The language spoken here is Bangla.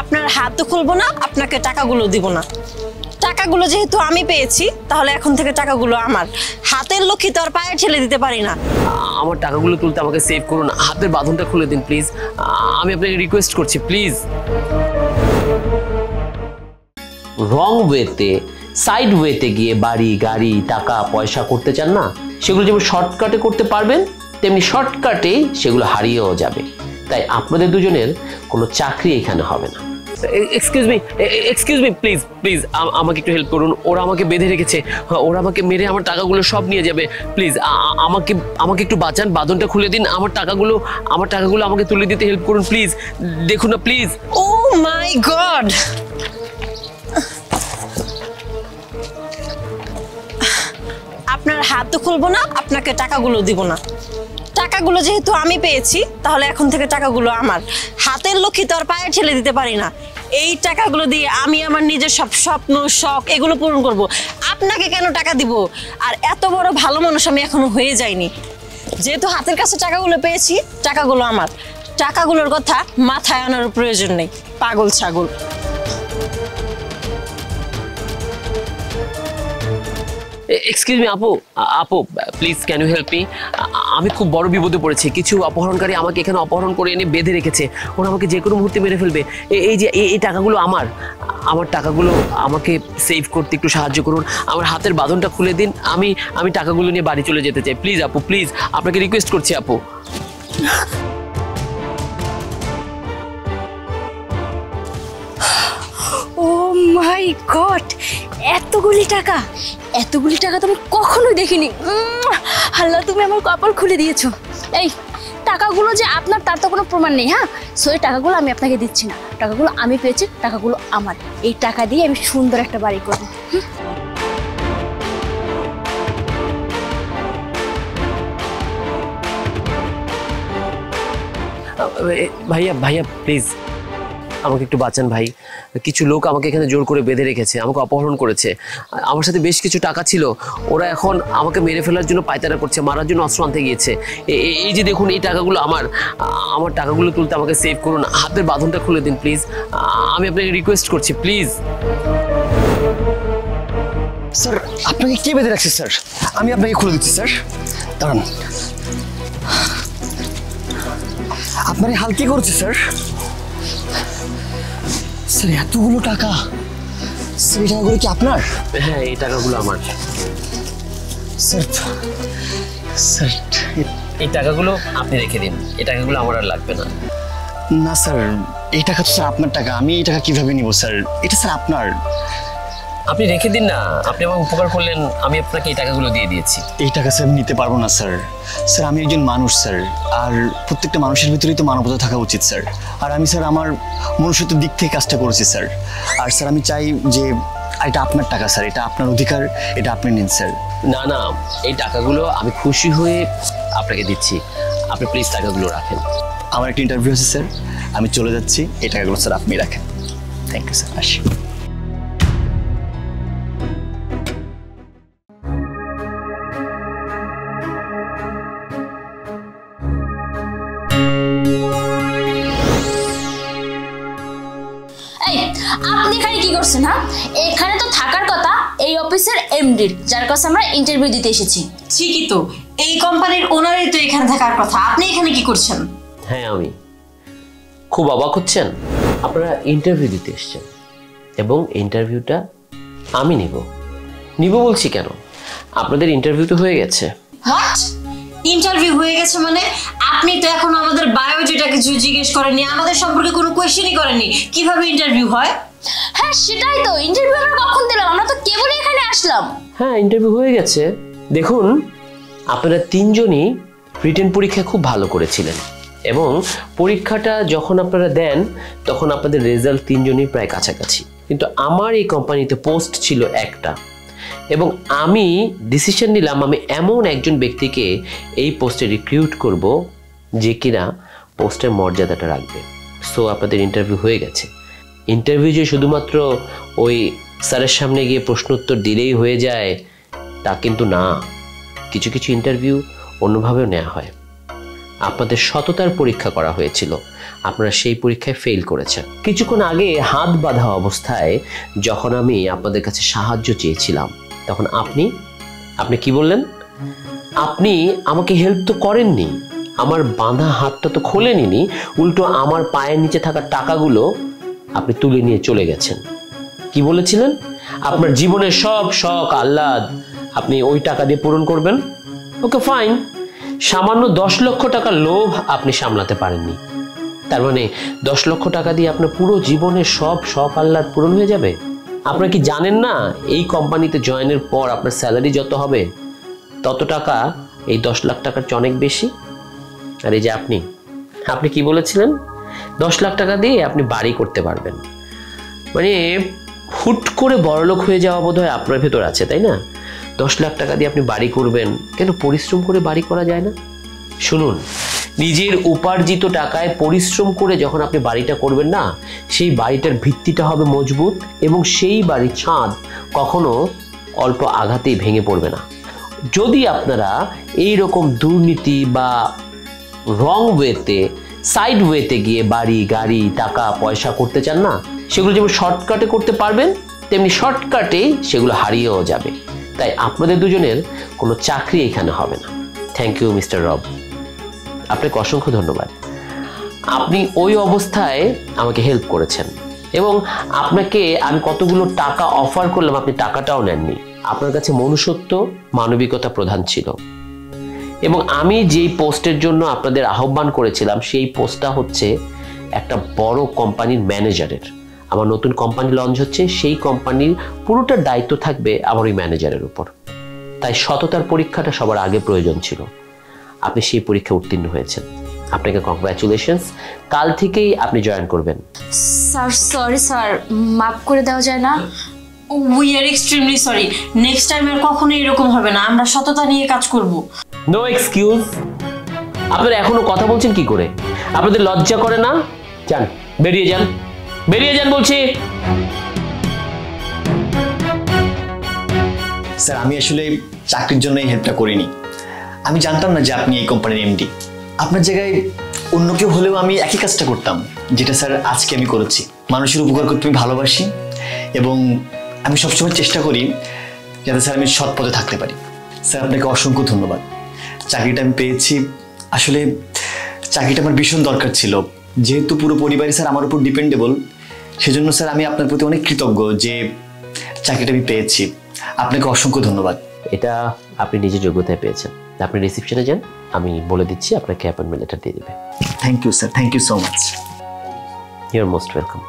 আপনার হাত তো খুলবো না, আপনাকে টাকাগুলো দিব না। টাকাগুলো যেহেতু আমি পেয়েছি, তাহলে এখন থেকে টাকাগুলো আমার। হাতের লক্ষ্মী তো আর পায়ে ঠেলে দিতে পারি না। আমার টাকাগুলো তুলতে আমাকে সেভ করুন, হাতের বাঁধনটা খুলে দিন প্লিজ। আমি আপনাকে রিকোয়েস্ট করছি প্লিজ। রং ওয়েতে, সাইড ওয়েতে গিয়ে বাড়ি গাড়ি টাকা পয়সা করতে চান না, সেগুলো যেমন শর্টকাটে করতে পারবেন, তেমনি শর্টকাটে সেগুলো হারিয়েও যাবে। তাই আপনাদের দুজনের কোনো চাকরি এখানে হবে না। এক্সকিউজ মি প্লিজ প্লিজ, আমাকে একটু হেল্প করুন। ওরা আমাকে বেঁধে রেখেছে, ওরা আমাকে মেরে আমার টাকাগুলো সব নিয়ে যাবে। প্লিজ আমাকে একটু বাঁচান, বাঁধনটা খুলে দিন। আমার টাকাগুলো আমাকে তুলে দিতে হেল্প করুন প্লিজ। দেখুন না প্লিজ। ও মাই গড, আপনার হাত তো খুলবো না, আপনাকে টাকাগুলো দিব না। টাকাগুলো যেহেতু আমি পেয়েছি, তাহলে এখন থেকে টাকাগুলো আমার। হাতের লক্ষ্মী তো আর পায়ে ঠেলে দিতে পারি না। এই টাকাগুলো দিয়ে আমি আমার নিজের সব স্বপ্ন শখ এগুলো পূরণ করব। আপনাকে কেন টাকা দিব? আর এত বড় ভালো মানুষ আমি এখনো হয়ে যাইনি। যেহেতু হাতের কাছে টাকাগুলো পেয়েছি, টাকাগুলো আমার। টাকাগুলোর কথা মাথায় আনার প্রয়োজন নেই, পাগল ছাগল। এক্সকিউজ মি আপু please can you help me? আমি খুব বড় বিপদে পড়েছি। কিছু অপহরণকারী আমাকে এখানে অপহরণ করে এনে বেঁধে রেখেছে। ওরা আমাকে যে কোনো মুহূর্তে মেরে ফেলবে। এই টাকাগুলো আমার টাকাগুলো আমাকে সেভ করতে একটু সাহায্য করুন। আমার হাতের বাঁধনটা খুলে দিন। আমি টাকাগুলো নিয়ে বাড়ি চলে যেতে চাই। প্লিজ আপু, প্লিজ আপনাকে রিকোয়েস্ট করছি আপু। ও মাই গড, এতগুলি টাকা তো আমি কখনো দেখিনি। আল্লাহ, তুমি আমার কপাল খুলে দিয়েছো। এই টাকাগুলো যে আপনার তার তো কোনো প্রমাণ নেই। হ্যাঁ, সো এই টাকাগুলো আমি আপনাকে দিচ্ছি না। টাকাগুলো আমি পেয়েছি, টাকাগুলো আমার। এই টাকা দিয়ে আমি সুন্দর একটা বাড়ি করবো। ভাইয়া প্লিজ আমাকে একটু বাঁচান ভাই। কিছু লোক আমাকে এখানে জোর করে বেঁধে রেখেছে, আমাকে অপহরণ করেছে। আমার সাথে বেশ কিছু টাকা ছিল। ওরা এখন আমাকে মেরে ফেলার জন্য পায়তারা করছে, মারার জন্য অস্ত্র আনতে গিয়েছে। এই যে দেখুন, এই টাকাগুলো আমার টাকাগুলো তুলতে আমাকে সেভ করুন, হাতের বাঁধনটা খুলে দিন প্লিজ। আমি আপনাকে রিকোয়েস্ট করছি প্লিজ। স্যার, আপনাকে কে বেঁধে রাখছে স্যার? আমি আপনাকে খুলে দিচ্ছি স্যার, দাঁড়ান। আপনার এই হাল কি করছে স্যার? স্যার, এতগুলো টাকা, স্যার এই টাকাগুলো কি আপনার? হ্যাঁ, এই টাকাগুলো আমার। স্যার এই টাকাগুলো আপনি রেখে দিন। এই টাকাগুলো আমার আর লাগবে না। না স্যার, এই টাকা তো স্যার আপনার টাকা। আমি এই টাকা কিভাবে নিব স্যার? এটা স্যার আপনার। আপনি রেখে দিন না, আপনি আমাকে উপকার করলেন, আমি আপনাকে এই টাকাগুলো দিয়ে দিয়েছি। এই টাকা স্যার আমি নিতে পারবো না স্যার। স্যার, আমি একজন মানুষ স্যার, আর প্রত্যেকটা মানুষের ভিতরেই তো মানবতা থাকা উচিত স্যার। আর আমি স্যার আমার মনুষ্যত্বের দিক থেকে কাজটা করেছি স্যার। আর স্যার আমি চাই যে এটা আপনার টাকা স্যার, এটা আপনার অধিকার, এটা আপনি নিন স্যার। না, এই টাকাগুলো আমি খুশি হয়ে আপনাকে দিচ্ছি। আপনি প্লিজ টাকাগুলো রাখেন। আমার একটা ইন্টারভিউ আছে স্যার, আমি চলে যাচ্ছি। এই টাকাগুলো স্যার আপনি রাখেন। থ্যাংক ইউ স্যার, আসি। আপনি এখানে কি করছেন? হ্যাঁ, এখানে তো থাকার কথা এই অফিসের এমডির, যার কাছে আমরা ইন্টারভিউ দিতে এসেছি। ঠিকই তো, এই কোম্পানির ওনারই তো এখানে থাকার কথা। আপনি এখানে কি করছেন? হ্যাঁ, আমি খুব অবাক হচ্ছেন। আপনারা ইন্টারভিউ দিতে এসেছেন এবং ইন্টারভিউটা আমি নিব বলছি কেন? আপনাদের ইন্টারভিউ তো হয়ে গেছে। হোয়াট? ইন্টারভিউ হয়ে গেছে মানে? আপনি তো এখন আমাদের বায়োডাটা কিছু জিজ্ঞেস করেননি, আমাদের সম্পর্কে কোনো কোয়েশ্চেনই করেননি। কিভাবে ইন্টারভিউ হয়? হ্যাঁ, সেটাই তো। ইন্টারভিউ আমরা কখন দিলাম? আমরা তো কেবলই এখানে আসলাম। হ্যাঁ, ইন্টারভিউ হয়ে গেছে। দেখুন, আপনারা তিনজনই রিটেন পরীক্ষায় খুব ভালো করেছিলেন এবং পরীক্ষাটা যখন আপনারা দেন তখন আপনাদের রেজাল্ট তিনজনই প্রায় কাছাকাছি। কিন্তু আমার এই কোম্পানিতে পোস্ট ছিল একটা এবং আমি ডিসিশন নিলাম আমি এমন একজন ব্যক্তিকে এই পোস্টে রিক্রুট করব যে কিনা পোস্টের মর্যাদাটা রাখবে। সো আপনাদের ইন্টারভিউ হয়ে গেছে। ইন্টারভিউ যে শুধুমাত্র ওই স্যারের সামনে গিয়ে প্রশ্ন উত্তর দিলেই হয়ে যায় তা কিন্তু না। কিছু ইন্টারভিউ অন্যভাবেও নেওয়া হয়। আপনাদের সততার পরীক্ষা করা হয়েছিল, আপনারা সেই পরীক্ষায় ফেল করেছেন। কিছুক্ষণ আগে হাত বাঁধা অবস্থায় যখন আমি আপনাদের কাছে সাহায্য চেয়েছিলাম, তখন আপনি কি বললেন? আপনি আমাকে হেল্প তো করেননি, আমার বাঁধা হাতটা তো খোলেননি, উল্টো আমার পায়ের নিচে থাকা টাকাগুলো আপনি তুলে নিয়ে চলে গেছেন। কি বলেছিলেন? আপনার জীবনের সব শখ আহ্লাদ আপনি ওই টাকা দিয়ে পূরণ করবেন। ওকে ফাইন, সামান্য 10 লক্ষ টাকার লোভ আপনি সামলাতে পারেননি, তার মানে 10 লক্ষ টাকা দিয়ে আপনার পুরো জীবনের সব শখ আহ্লাদ পূরণ হয়ে যাবে? আপনারা কি জানেন না এই কোম্পানিতে জয়েনের পর আপনার স্যালারি যত হবে তত টাকা এই 10 লাখ টাকার চেয়ে অনেক বেশি? আর এই যে আপনি কি বলেছিলেন? 10 লাখ টাকা দিয়ে আপনি বাড়ি করতে পারবেন। মানে হুট করে বড়লোক হয়ে যাওয়া বোধহয় আপনার ভেতর আছে, তাই না? 10 লাখ টাকা দিয়ে আপনি বাড়ি করবেন, কেন পরিশ্রম করে বাড়ি করা যায় না? শুনুন, নিজের উপার্জিত টাকায় পরিশ্রম করে যখন আপনি বাড়িটা করবেন না, সেই বাড়িটার ভিত্তিটা হবে মজবুত এবং সেই বাড়ির ছাদ কখনো অল্প আঘাতেই ভেঙে পড়বে না। যদি আপনারা এই রকম দুর্নীতি বা রং ওয়েতে, সাইড ওয়েতে গিয়ে বাড়ি গাড়ি টাকা পয়সা করতে চান না, সেগুলো যেমন শর্টকাটে করতে পারবেন তেমনি শর্টকাটেই সেগুলো হারিয়েও যাবে। তাই আপনাদের দুজনের কোনো চাকরি এখানে হবে না। থ্যাংক ইউ মিস্টার রব, আপনাকে অসংখ্য ধন্যবাদ। আপনি ওই অবস্থায় আমাকে হেল্প করেছেন এবং আপনাকে আমি কতগুলো টাকা অফার করলাম, আপনি টাকাটাও নেননি। আপনার কাছে মনুষ্যত্ব মানবিকতা প্রধান ছিল এবং আমি যেই পোস্টের জন্য আপনাদের আহ্বান করেছিলাম সেই পোস্টটা হচ্ছে একটা বড় কোম্পানির ম্যানেজারের। আমার নতুন কোম্পানি লঞ্চ হচ্ছে, সেই কোম্পানির পুরোটা দায়িত্ব থাকবে আমার ওই ম্যানেজারের উপর। তাই সততার পরীক্ষাটা সবার আগে প্রয়োজন ছিল। আপনি সেই পরীক্ষা উত্তীর্ণ হয়েছেন, আপনাকে কংগ্রাচুলেশনস। কাল থেকেই আপনি জয়েন করবেন। স্যার সরি স্যার, মাফ করে দেওয়া যায় না? We are extremely sorry. Next time আর কখনোই এরকম হবে না, আমরা সততা নিয়ে কাজ করব। No excuse. আপনারা এখনো কথা বলছেন কি করে? আপনাদের লজ্জা করে না? যান, বেরিয়ে যান, বেরিয়ে যান বলছি। স্যার আমি আসলে চাকরির জন্য এই হেল্পটা করিনি। আমি জানতাম না যে আপনি এই কোম্পানির এমডি। আপনার জায়গায় অন্য কেউ হলেও আমি একই কাজটা করতাম যেটা স্যার আজকে আমি করেছি। মানুষের উপকার করতে আমি ভালোবাসি এবং আমি সবসময় চেষ্টা করি যাতে স্যার আমি সৎ পথে থাকতে পারি। স্যার আপনাকে অসংখ্য ধন্যবাদ। চাকরিটা আমি পেয়েছি, আসলে চাকরিটা আমার ভীষণ দরকার ছিল, যেহেতু পুরো পরিবারই স্যার আমার উপর ডিপেন্ডেবল। সেজন্য স্যার আমি আপনার প্রতি অনেক কৃতজ্ঞ যে চাকরিটা আমি পেয়েছি। আপনাকে অসংখ্য ধন্যবাদ। এটা আপনি নিজের যোগ্যতায় পেয়েছেন। আপনি রিসেপশনে যান, আমি বলে দিচ্ছি আপনাকে অ্যাপয়েন্টমেন্ট লেটার দিয়ে দেবে। Thank you sir, thank you so much. You are most welcome.